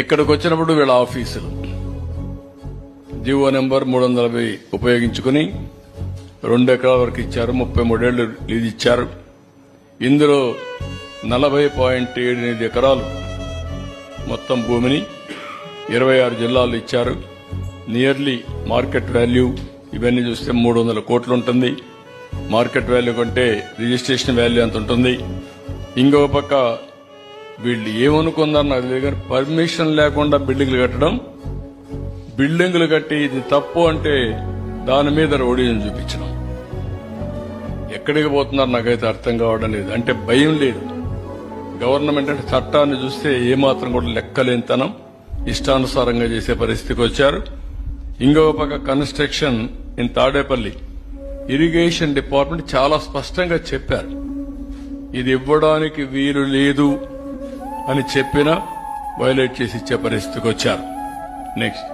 ఇక్కడికి వచ్చినప్పుడు వీళ్ళ ఆఫీసులు జీవో నెంబర్ 340 ఉపయోగించుకుని 2 ఎకరాల వరకు ఇచ్చారు. 33 ఏళ్లు లీజ్ ఇచ్చారు. ఇందులో 40.78 ఎకరాలు మొత్తం భూమిని 26 జిల్లాల్లో ఇచ్చారు. నియర్లీ మార్కెట్ వాల్యూ ఇవన్నీ చూస్తే 300 కోట్లు ఉంటుంది. మార్కెట్ వాల్యూ కంటే రిజిస్ట్రేషన్ వాల్యూ ఎంత ఉంటుంది. ఇంకొక పక్క వీళ్ళు ఏమనుకుందారు నాకు తెలియదు కానీ పర్మిషన్ లేకుండా బిల్డింగ్లు కట్టడం, బిల్డింగ్లు కట్టి ఇది తప్పు అంటే దాని మీద రోడ్డుని చూపించడం. ఎక్కడికి పోతున్నారు నాకైతే అర్థం కావడం లేదు. అంటే భయం లేదు. గవర్నమెంట్ అంటే చట్టాన్ని చూస్తే ఏమాత్రం కూడా లెక్కలేనితనం, ఇష్టానుసారంగా చేసే పరిస్థితికి వచ్చారు. ఇంకొక పక్క construction in Tadepalli irrigation department చాలా స్పష్టంగా చెప్పారు ఇది ఇవ్వడానికి వీలు లేదు అని చెప్పినా వైలేట్ చేసి ఇచ్చే పరిస్థితికి వచ్చారు. నెక్స్ట్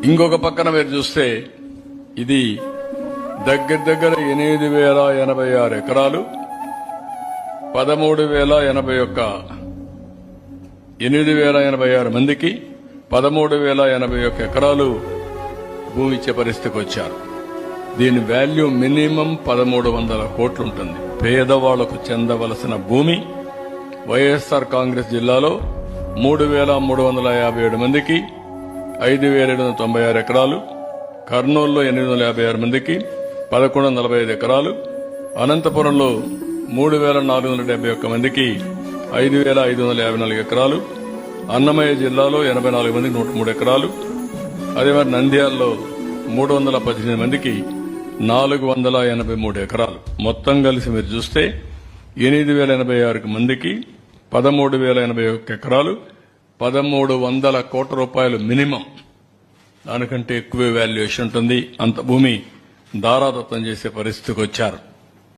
ఇంకొక పక్కన మీరు చూస్తే ఇది దగ్గర 8,086 ఎకరాలు 8,086 మందికి 13,081 ఎకరాలు భూమి ఇచ్చే పరిస్థితికి వచ్చారు. దీని వాల్యూ మినిమం 1,300 కోట్లు ఉంటుంది. పేదవాళ్లకు చెందవలసిన భూమి వైఎస్ఆర్ కాంగ్రెస్ జిల్లాలో 3,357 మందికి 5,796 ఎకరాలు, కర్నూలులో 856 మందికి 1,145 ఎకరాలు, అనంతపురంలో 3,471 మందికి 5,554 ఎకరాలు, అన్నమయ్య జిల్లాలో 84 మందికి 103 ఎకరాలు, అదే మరి నంద్యాలలో 318 మందికి 483 ఎకరాలు. మొత్తం కలిసి మీరు చూస్తే 8,086 మందికి 13,081 ఎకరాలు, 1,300 కోట్ల రూపాయలు మినిమం. దానికంటే ఎక్కువ వాల్యుయేషన్ ఉంటుంది. అంత భూమి దారాదత్తం చేసే పరిస్థితికి వచ్చారు.